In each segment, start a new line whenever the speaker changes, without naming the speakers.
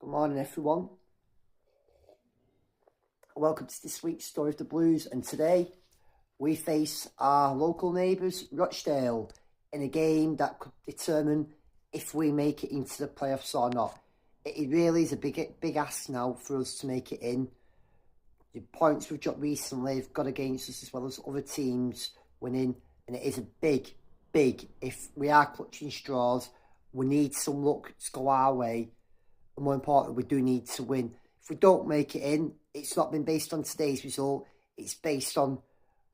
Good morning, everyone. Welcome to this week's Story of the Blues, and today we face our local neighbours, Rochdale, in a game that could determine if we make it into the playoffs or not. It really is a big ask now for us to make it in. The points we've got recently have got against us as well as other teams winning, and it is a big, if we are clutching straws, we need some luck to go our way. And more importantly, we do need to win. If we don't make it in, it's not been based on today's result. It's based on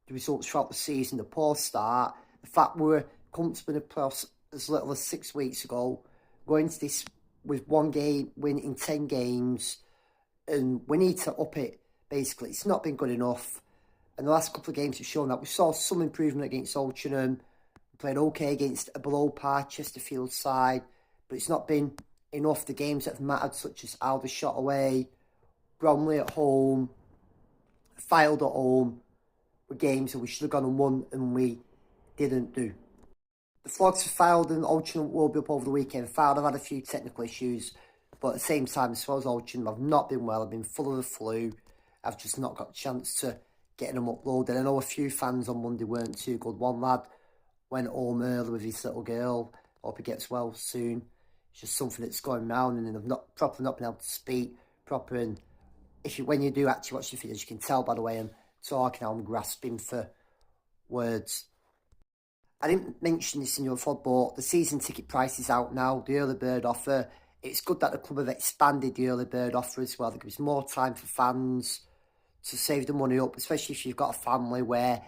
the results throughout the season, the poor start, the fact we were comfortable in the playoffs as little as 6 weeks ago, going to this with one game win in 10 games, and we need to up it, basically. It's not been good enough. And the last couple of games have shown that. We saw some improvement against Oldham, played okay against a below-par Chesterfield side, but it's not been enough. The games that have mattered, such as Aldershot away, Bromley at home, Fylde at home, were games that we should have gone and won, and we didn't do. The Flogs for Fylde and Oldham will be up over the weekend. Fylde have had a few technical issues, but at the same time, as well as Oldham, I've not been well. I've been full of the flu. I've just not got a chance to get them uploaded. I know a few fans on Monday weren't too good. One lad went home early with his little girl. Hope he gets well soon. It's just something that's going round, and I've not been able to speak proper. And when you do actually watch the videos, you can tell by the way I'm talking how I'm grasping for words. I didn't mention this in your pod, but the season ticket price is out now, the early bird offer. It's good that the club have expanded the early bird offer as well. That gives more time for fans to save the money up, especially if you've got a family where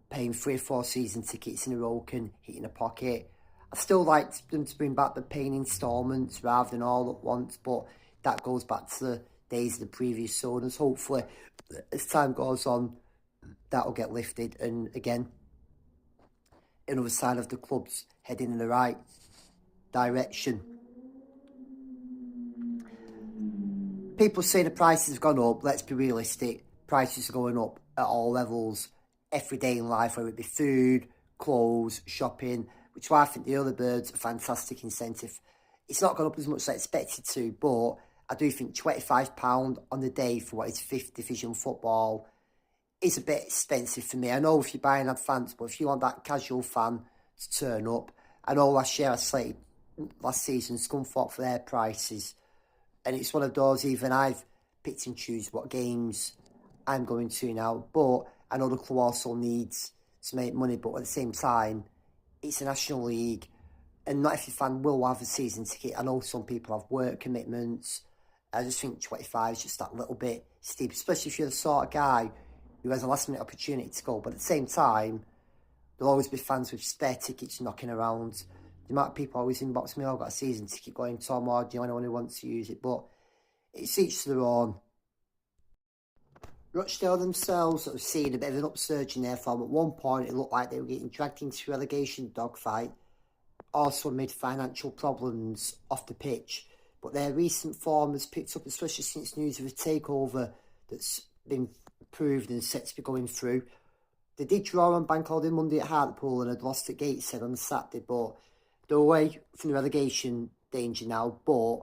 paying 3 or 4 season tickets in a row can hit in a pocket. I still like them to bring back the paying instalments rather than all at once, but that goes back to the days of the previous owners. Hopefully, as time goes on, that'll get lifted, and again, another sign of the club's heading in the right direction. People say the prices have gone up. Let's be realistic. Prices are going up at all levels, every day in life, whether it be food, clothes, shopping, which is why I think the early birds are a fantastic incentive. It's not gone up as much as I expected to, but I do think £25 on the day for what is 5th Division football is a bit expensive for me. I know if you're buying advance, but if you want that casual fan to turn up, I know last year I slated last season Scunthorpe for their prices, and it's one of those, even I've picked and choose what games I'm going to now, but I know the club also needs to make money, but at the same time, it's a National League, and not every fan will have a season ticket. I know some people have work commitments. I just think 25 is just that little bit steep, especially if you're the sort of guy who has a last-minute opportunity to go. But at the same time, there'll always be fans with spare tickets knocking around. The amount of people always inbox me, I've got a season ticket going, Tom, or do you know anyone who wants to use it? But it's each to their own. Rochdale themselves have seen a bit of an upsurge in their form. At one point, it looked like they were getting dragged into a relegation dogfight, also amid financial problems off the pitch. But their recent form has picked up, especially since news of a takeover that's been approved and set to be going through. They did draw on Bank Holiday Monday at Hartlepool and had lost at Gateshead on Saturday, but they're away from the relegation danger now, but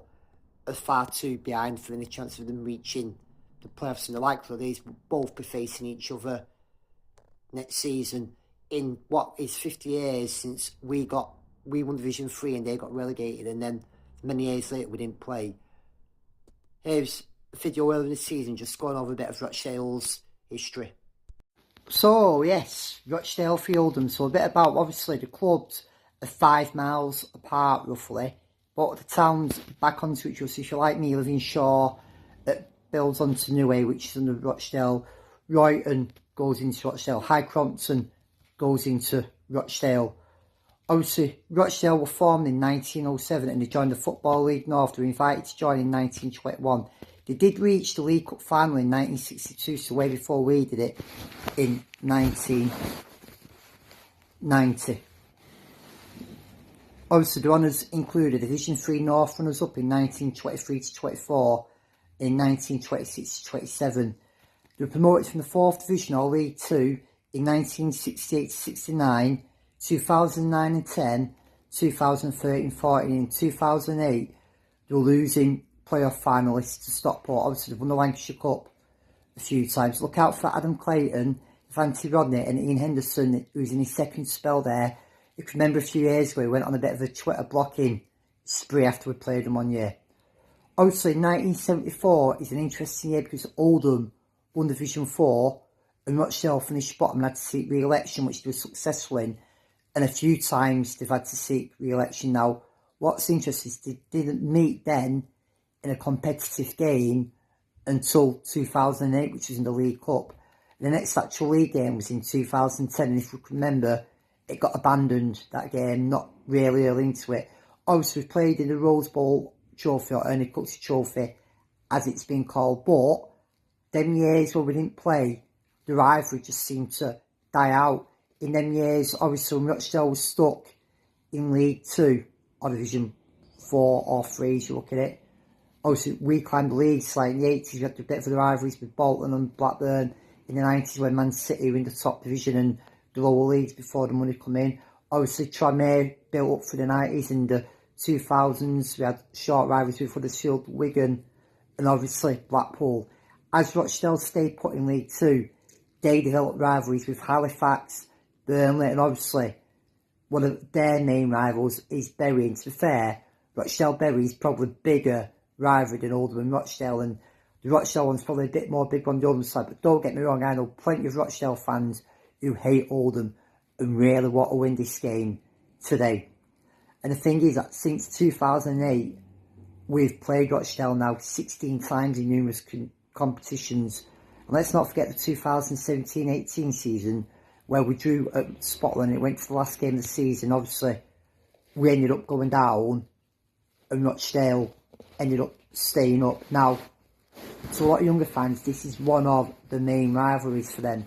are far too behind for any chance of them reaching the playoffs, and the likelihood is we'll both be facing each other next season in what is 50 years since we won Division 3 and they got relegated, and then many years later we didn't play. Here's a video earlier in the season just going over a bit of Rochdale's history. So yes, Rochdale for Oldham. So a bit about, obviously the clubs are 5 miles apart roughly, but the towns back onto each other. So if you're like me, live in Shaw, it builds onto Neway, which is under Rochdale. Royton goes into Rochdale. High Crompton goes into Rochdale. Obviously, Rochdale were formed in 1907 and they joined the Football League North. They were invited to join in 1921. They did reach the League Cup final in 1962, so way before we did it in 1990. Obviously, the honours included Division 3 North runners-up in 1923 to 24, in 1926 to 27. They were promoted from the 4th Division or League 2 in 1968 to 69, 2009 and 10, 2013-14, and 2008 they were losing playoff finalists to Stockport. Obviously, they've won the Lancashire Cup a few times. Look out for Adam Clayton, Vanty Rodney and Ian Henderson, who's in his second spell there. You can remember a few years ago, he went on a bit of a Twitter blocking spree after we played them 1 year. Obviously, 1974 is an interesting year because Oldham won Division 4 and Rochdale finished bottom and had to seek re-election, which they were successful in. And a few times they've had to seek re-election now. What's interesting is they didn't meet then in a competitive game until 2008, which was in the League Cup. The next actual league game was in 2010, and if you can remember, it got abandoned, that game, not really early into it. Obviously, we played in the Rose Bowl Trophy, or Ernie Cook's Trophy, as it's been called, but them years where we didn't play, the rivalry just seemed to die out. In them years, obviously, when Rochdale was stuck in League 2, or Division 4 or 3, as you look at it, obviously, we climbed the leagues, like in the 80s, we had a bit of the rivalries with Bolton and Blackburn. In the 90s, when Man City were in the top division and the lower leagues before the money come in. Obviously, Tranmere built up for the 90s and the 2000s. We had short rivalries with Huddersfield, Wigan, and obviously Blackpool. As Rochdale stayed put in League 2, they developed rivalries with Halifax, Burnley, and obviously one of their main rivals is Bury. And to be fair, Rochdale-Bury is probably bigger rivalry than Oldham and Rochdale, and the Rochdale one's probably a bit more big on the Oldham side, but don't get me wrong, I know plenty of Rochdale fans who hate Oldham and really want to win this game today. And the thing is that since 2008, we've played Rochdale now 16 times in numerous competitions. And let's not forget the 2017-18 season, where we drew at Scotland. It went to the last game of the season. Obviously, we ended up going down, and Rochdale ended up staying up. Now, to a lot of younger fans, this is one of the main rivalries for them,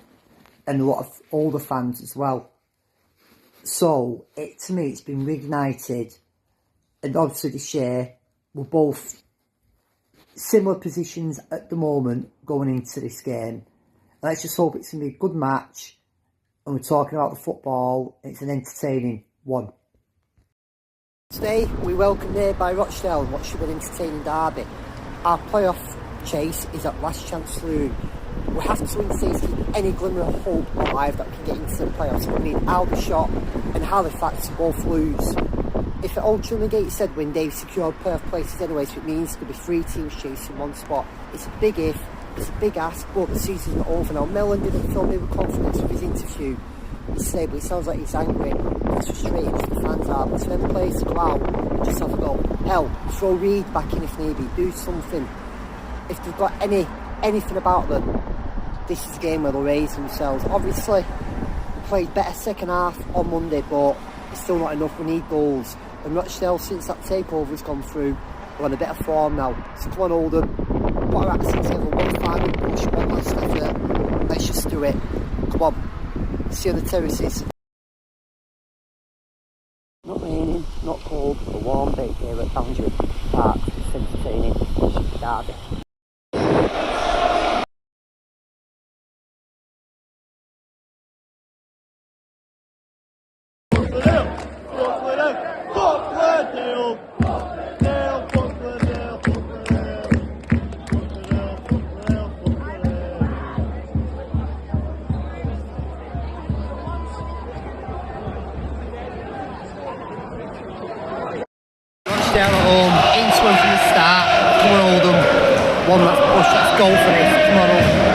and a lot of older fans as well. So, to me, it's been reignited, and obviously this year, we're both similar positions at the moment going into this game. Let's just hope it's going to be a good match, and we're talking about the football, it's an entertaining one. Today, we welcome Nearby Rochdale and what should be an entertaining derby. Our playoff chase is at last chance saloon. We have to win today to keep any glimmer of hope alive that we can get into the playoffs. We need Aldershot and Halifax to both lose. If at Old Trinity said win, they've secured playoff places anyway, so it means there could be 3 teams chasing one spot. It's a big if, it's a big ask, but the season's not over now. Mellon didn't fill me with confidence with his interview yesterday, but it sounds like he's angry and frustrated as the fans are. But for them players to go out and just have a go, hell, throw Reed back in if need be, do something. If they've got anything about them, this is a game where they'll raise themselves. Obviously, we played better second half on Monday, but it's still not enough. We need goals. And Rochdale, since that takeover's gone through, we're on a bit of form now. So come on, Oldham, put our axes together, one final push, one last effort. Let's just do it. Come on, see you on the terraces. Not raining, not cold, a warm day here at Boundary Park. It's entertaining. It's derby. Rochdale at home, into one from the start. Come on, Oldham. One last push, let's go for this. Come on, Oldham.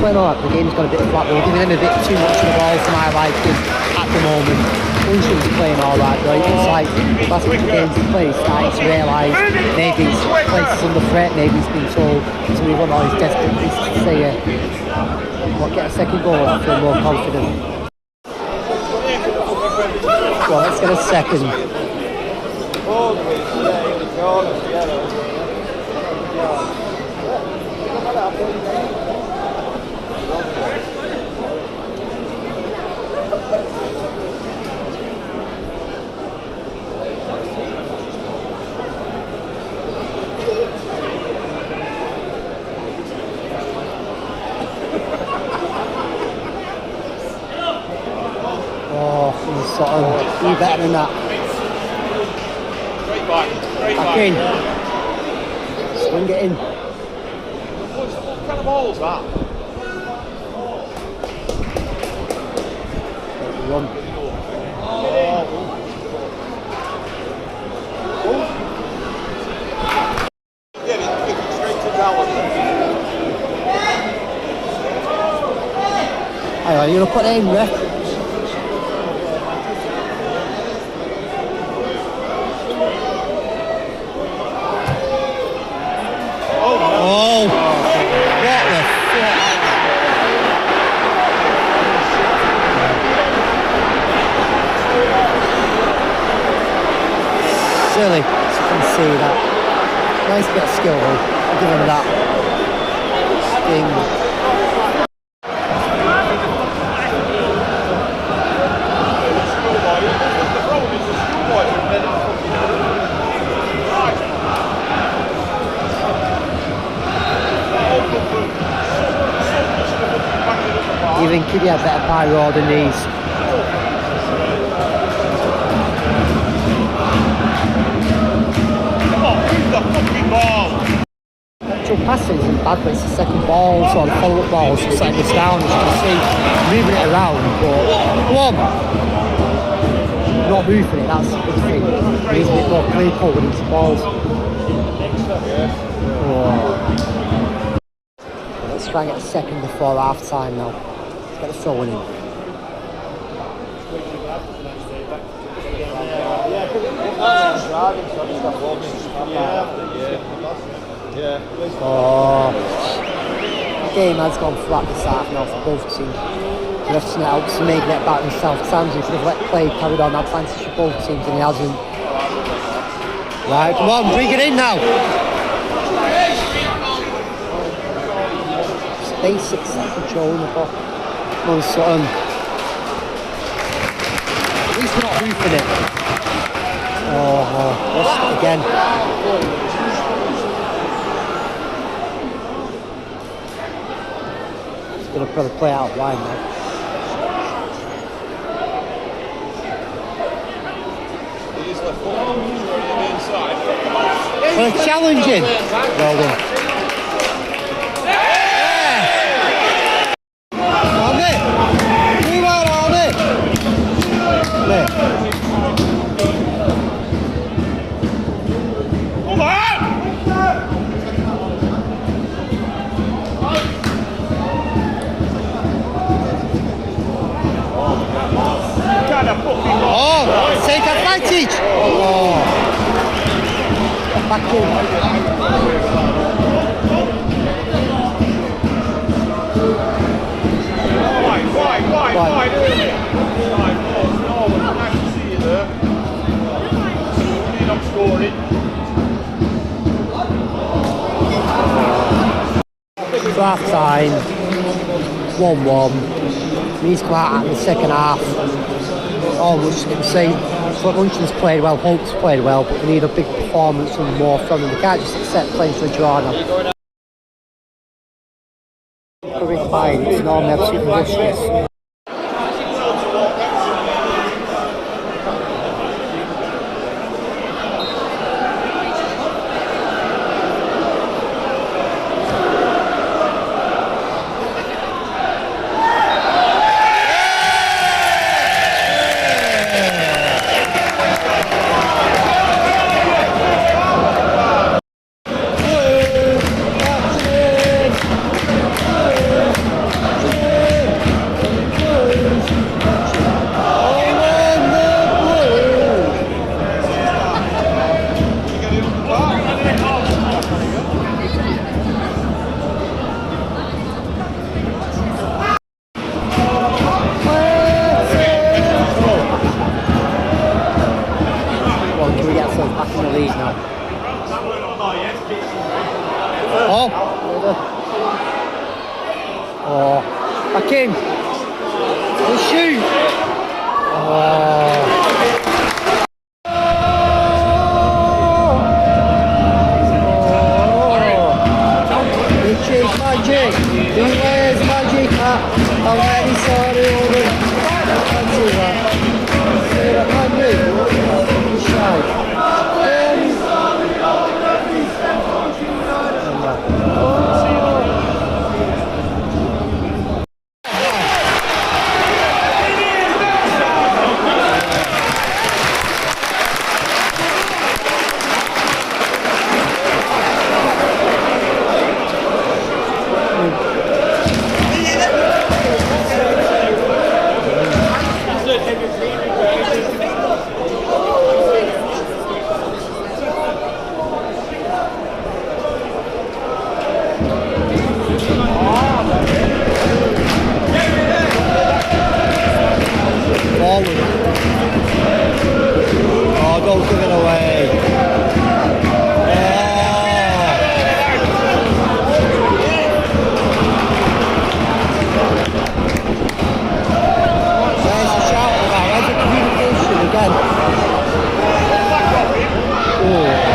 Playing all right, the game's got a bit flat. We're giving them a bit too much of the ball for my liking at the moment. Oldham's playing all right though. It's like last week's games he played, starting to realise maybe his place is under threat, maybe he's been told to move on, or he's desperate to say get a second goal and feel more confident. Well, let's get a second. You better than that. Back in. Swing it in.
What kind of ball is that?
Run.
Yeah, but it's straight to Dallas.
Hang on, you're going to put it in, ref? Oh, what the fuck? Silly, as you can see that. Nice bit of skill though, I'll give him that. Sting. You think he'd have better pyro than these?
Come on, move the fucking ball!
Actual passing isn't bad, but it's the second ball, so the follow-up balls just letting this down, as you can see, moving it around, but come on! Not moving it, that's the big thing. It needs a bit more clear cut with these balls. Oh. Let's try and get a second before half time now. Get the throw in. Oh, the game has gone flat this half now for both teams. The ref's not out to make it back himself. Sands could have let play carried on advantage for both teams and he hasn't. Right, come on, bring it in now. Just basic set control in the ball. Come on, son. At least we're not hoofing it. Oh, lost it again. It's going to probably play out wide now. For challenging. Well done. On it. Move on it. There.
Come on! Kind of fucking
Oh, take advantage. Oh. Back in.
Why, really? Right, no, nice to see you there. You're not scoring.
Half time, 1-1. Needs to come out in the second half. Oh, we're just going to say, Luncheon's played well, Hope's played well, but we need a big performance and more from them. We can't just accept playing for a draw now. Fine, it's normally absolutely delicious. Oh, back in. The shoot. Oh. Which is magic. Who wears magic hat? I'm ready, sorry, Oldham. I can't see that. See that magic? Shy. Oh, don't give it away. Where's the shout about? Where's the communication again? Oh.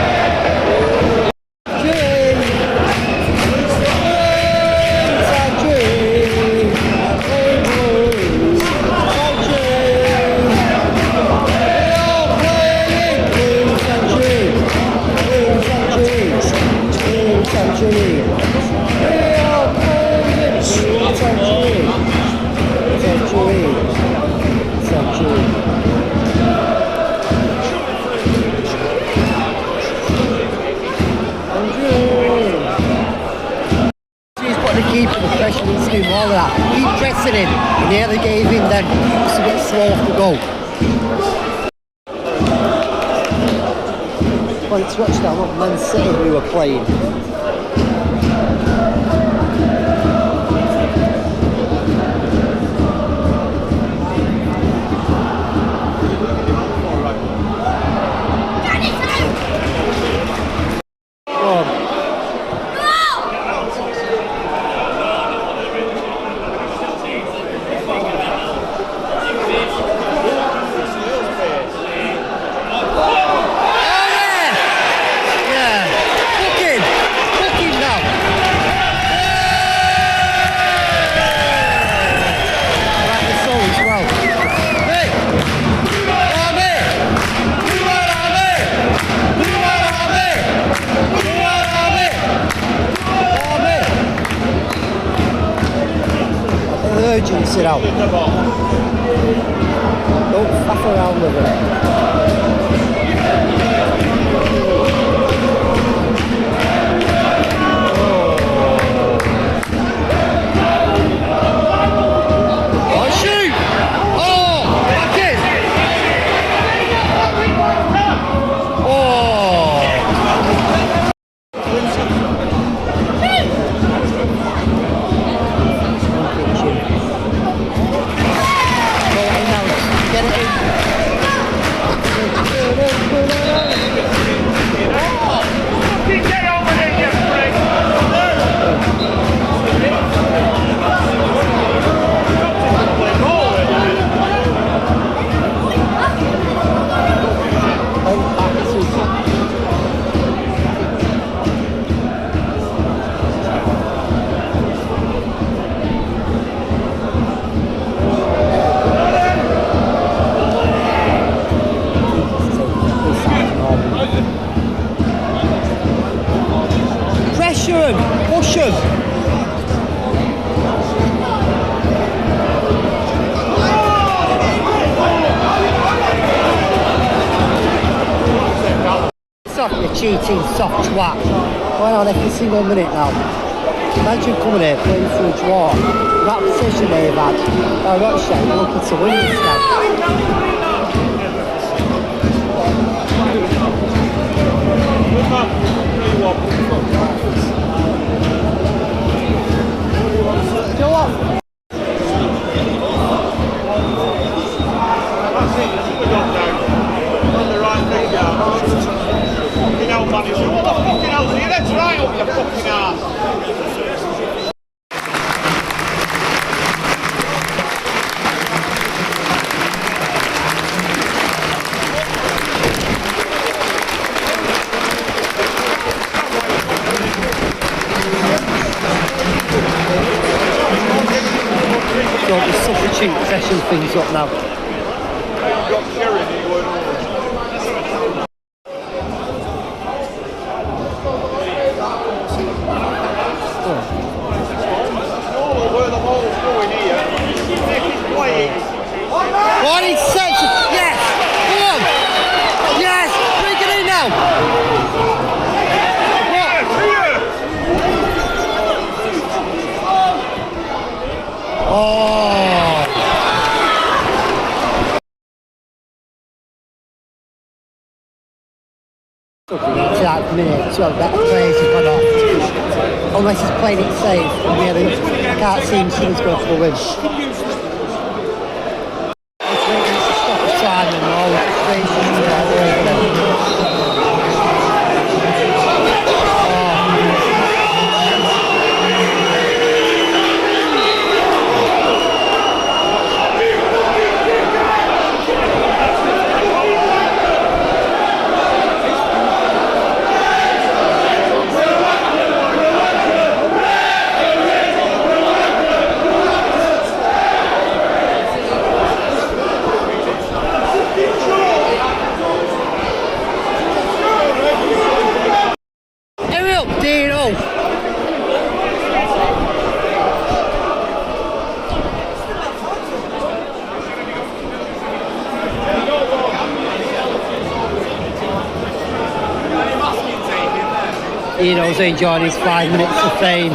Keep the pressure needs to do more of that. Keep pressing him. He nearly gave in then. It's a bit slow off the goal. Well, it's Rochdale, not Man City who are playing. it out. Don't faff around with it. You cheating soft twat. Going on every single minute now. Imagine coming here playing for a draw. That position they've had. Rochdale looking to win this now. You know what?
That's right up your fucking arse.
Don't be substitute session things up now. What is such? Yes! Come on! Yes! Bring it in now! Oh! It's that minute, so that players have gone off. Unless he's playing it safe, and really, I can't see him soon as go for the win. Time and all the faces all over them. He knows enjoying his 5 minutes of fame.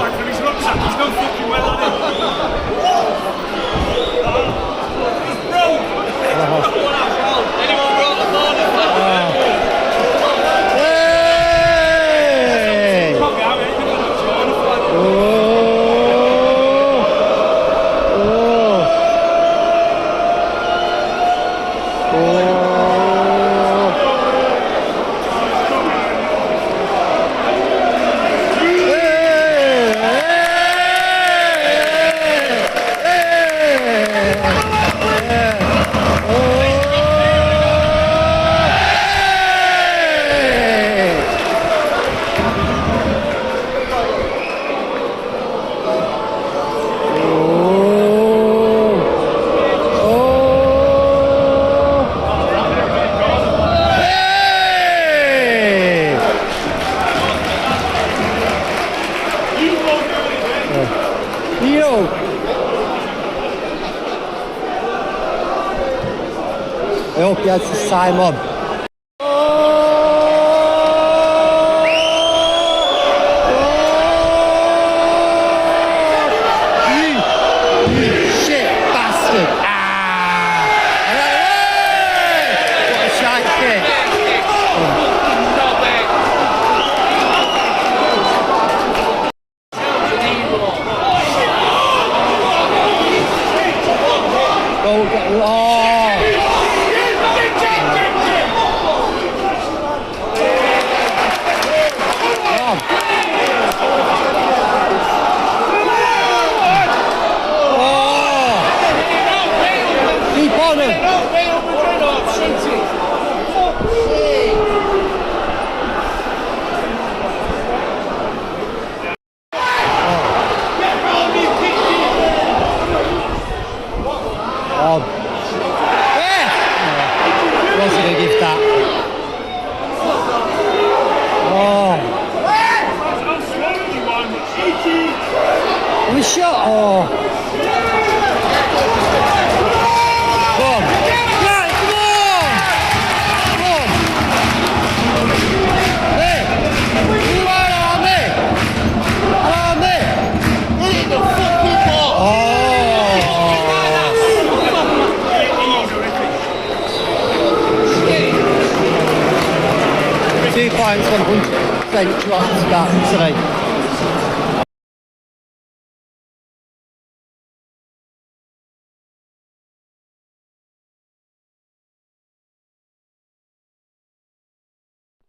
hope he has his time on.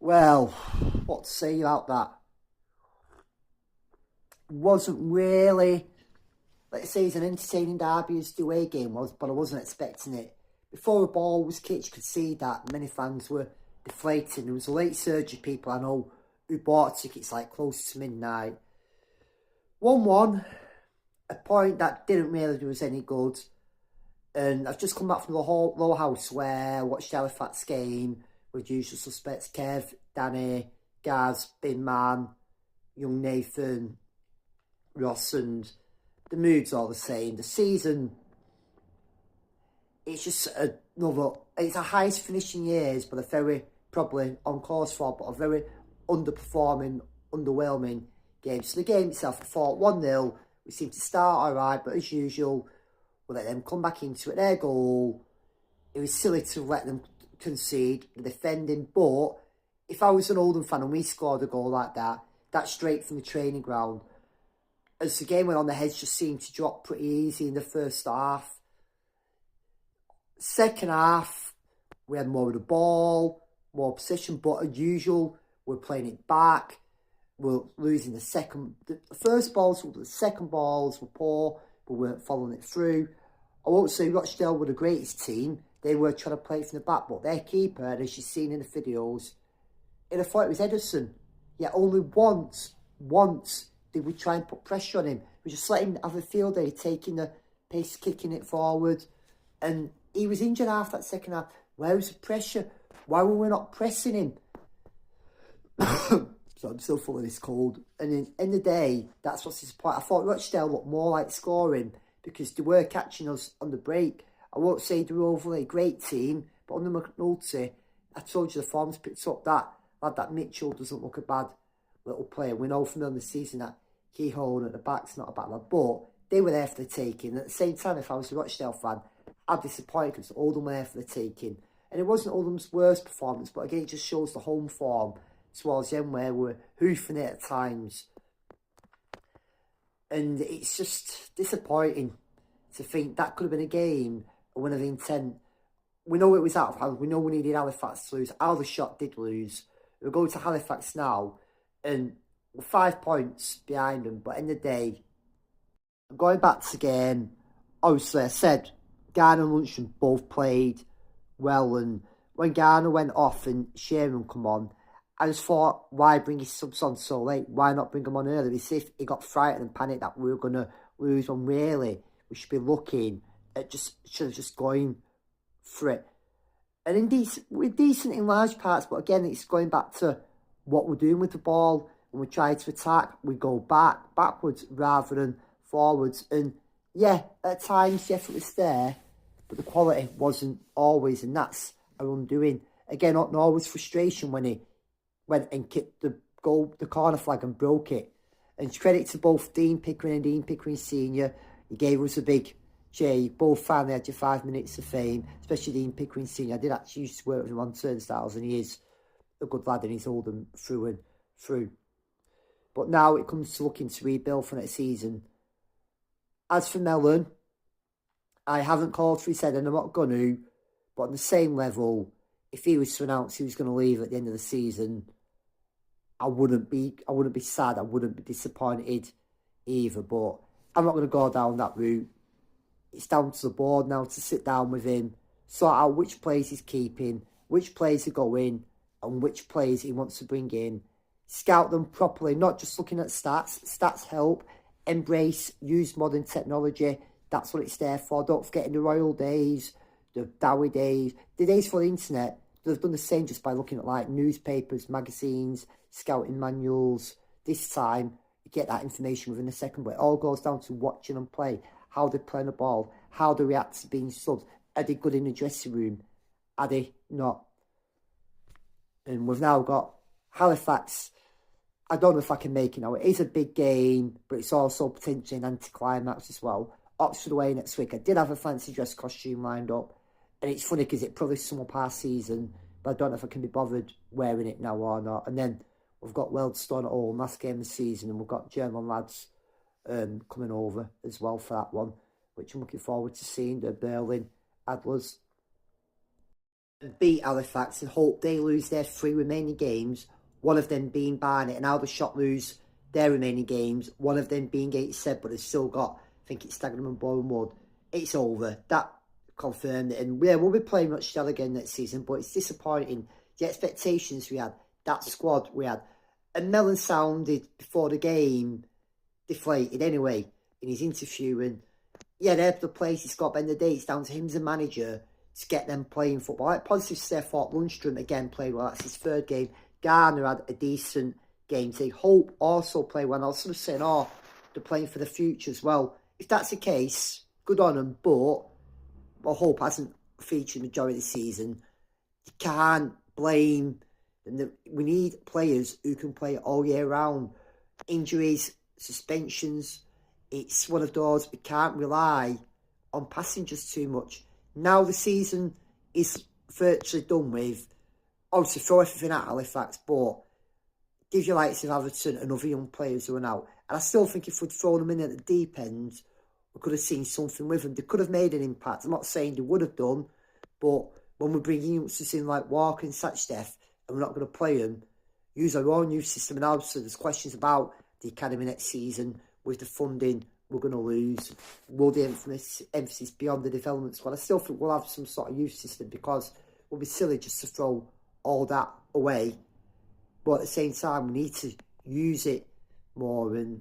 Well, what to say about that? Wasn't really, let's say, it's an entertaining derby as the away game was, but I wasn't expecting it. Before the ball was kicked, you could see that many fans were deflating. There was a late surge of people I know who bought tickets like close to midnight. 1-1, a point that didn't really do us any good. And I've just come back from the low house where I watched the Halifax game with usual suspects: Kev, Danny, Gaz, Bin Man, young Nathan, Ross, and the mood's all the same. The season, it's just it's a highest finishing years, but a very, probably on course for, but a very underperforming, underwhelming game. So the game itself, I thought 1-0, we seemed to start alright, but as usual, we let them come back into it. Their goal, it was silly to let them concede the defending, but if I was an Oldham fan and we scored a goal like that, that's straight from the training ground. As the game went on, the heads just seemed to drop pretty easy in the first half. Second half, we had more of the ball, more possession, but as usual, we're playing it back. We're losing the first balls, the second balls were poor, but we weren't following it through. I won't say Rochdale were the greatest team. They were trying to play from the back, but their keeper, as you've seen in the videos, I thought it was Edison. Yet only once did we try and put pressure on him. We just let him have a field day, taking the pace, kicking it forward. And he was injured after that second half. Where was the pressure? Why were we not pressing him? So I'm still full of this cold. And in the end of the day, that's what's disappointing. I thought Rochdale looked more like scoring because they were catching us on the break. I won't say they were overly a great team, but under McNulty, I told you the form's picked up. That lad, that Mitchell, doesn't look a bad little player. We know from the season that Keyhole at the back's not a bad lad, but they were there for the taking. At the same time, if I was a Rochdale fan, I'd be disappointed because Oldham were there for the taking. And it wasn't Oldham's worst performance, but again, it just shows the home form towards the end where we're hoofing it at times. And it's just disappointing to think that could have been a game, a win of intent. We know it was out of hand. We know we needed Halifax to lose. Aldershot did lose. We'll go to Halifax now, and we're 5 points behind them. But at the end of the day, going back to the game, obviously I said Garner and Luncheon both played well, and when Garner went off and Sheeran come on, I just thought, why bring his subs on so late? Why not bring him on earlier? As if he got frightened and panicked that we were going to lose when really we should be looking at just going for it. And we're decent in large parts, but again, it's going back to what we're doing with the ball. When we try to attack, we go backwards rather than forwards. And yeah, at times the effort was there, but the quality wasn't always, and that's our undoing. Again, not always frustration when he went and kicked the corner flag and broke it. And credit to both Dean Pickering and Dean Pickering Senior. He gave us a big Jay. Both finally had your 5 minutes of fame, especially Dean Pickering Senior. I did actually used to work with him on turnstiles, and he is a good lad, and he's Oldham through and through. But now it comes to looking to rebuild for next season. As for Mellon, I haven't called for his head, and I'm not going to. But on the same level, if he was to announce he was going to leave at the end of the season, I wouldn't be sad. I wouldn't be disappointed either. But I'm not going to go down that route. It's down to the board now to sit down with him, sort out which players he's keeping, which players are going, and which players he wants to bring in. Scout them properly, not just looking at stats. Stats help. Embrace, use modern technology. That's what it's there for. Don't forget, in the Royal days, the Dowie days, the days for the internet, they've done the same just by looking at like newspapers, magazines, scouting manuals. This time, you get that information within a second, but it all goes down to watching them play, how they're playing the ball, how they react to being subbed. Are they good in the dressing room? Are they not? And we've now got Halifax. I don't know if I can make it now. It is a big game, but it's also potentially an anticlimax as well. Oxford away next week. I did have a fancy dress costume lined up, and it's funny because it probably sum up our season, but I don't know if I can be bothered wearing it now or not. And then we've got Wealdstone at home, last game of the season, and we've got German lads coming over as well for that one, which I'm looking forward to seeing. The Berlin Adlers beat Halifax and hope they lose their 3 remaining games, one of them being Barnet, and Aldershot lose their remaining games, one of them being Gateshead, but they've still got, I think it's Dagenham and Bournemouth. It's over. That confirmed it. And yeah, we'll be playing Rochdale again next season, but it's disappointing. The expectations we had, that squad we had. And Mellon sounded, before the game, deflated anyway in his interview. And yeah, they're the place he's got. But in the day, it's down to him as a manager to get them playing football. Like positive stuff, thought Lundstrom again played well. That's his 3rd game. Garner had a decent game today. Hope also played well. And I was sort of saying, oh, they're playing for the future as well. If that's the case, good on them. But Hope hasn't featured the majority of the season. You can't blame them. We need players who can play all year round. Injuries, suspensions. It's one of those, we can't rely on passengers too much. Now the season is virtually done with. Obviously, throw everything at Halifax, but give your likes of Everton and other young players who are out. And I still think if we'd thrown them in at the deep end, we could have seen something with them. They could have made an impact. I'm not saying they would have done, but when we bring youngsters in like Walker and Sachdev, and we're not going to play them, use our own youth system. And also there's questions about the academy next season with the funding we're going to lose. Will the emphasis be on the development squad? I still think we'll have some sort of youth system, because we'll be silly just to throw all that away. But at the same time, we need to use it more. And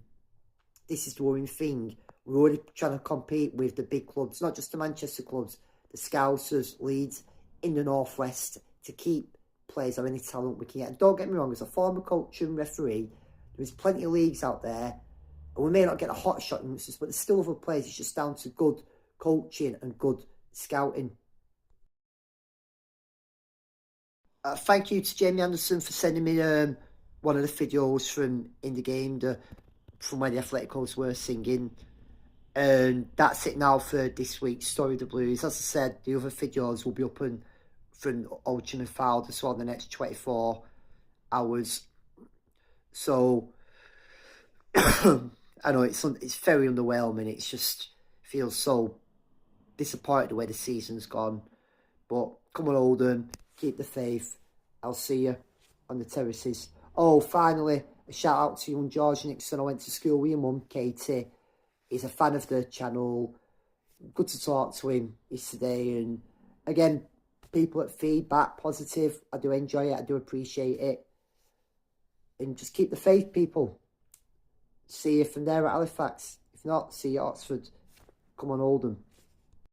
this is the worrying thing. We're already trying to compete with the big clubs, not just the Manchester clubs, the Scousers, Leeds, in the Northwest, to keep players of any talent we can get. And don't get me wrong, as a former coach and referee, there's plenty of leagues out there, and we may not get a hot shot youngsters, but there's still other players. It's just down to good coaching and good scouting. Thank you to Jamie Anderson for sending me one of the videos from in the game, from where the Athleticos were singing. And that's it now for this week's Story of the Blues. As I said, the other videos will be up from Oldham and Fylde as well in the next 24 hours. So, I know it's very underwhelming. It just feels so disappointed the way the season's gone. But come on, Oldham, keep the faith. I'll see you on the terraces. Oh, finally, a shout out to young George Nixon. I went to school with your mum, Katie. He's a fan of the channel. Good to talk to him yesterday. And again, people at feedback, positive. I do enjoy it. I do appreciate it. And just keep the faith, people. See you from there at Halifax. If not, see you at Oxford. Come on, Oldham.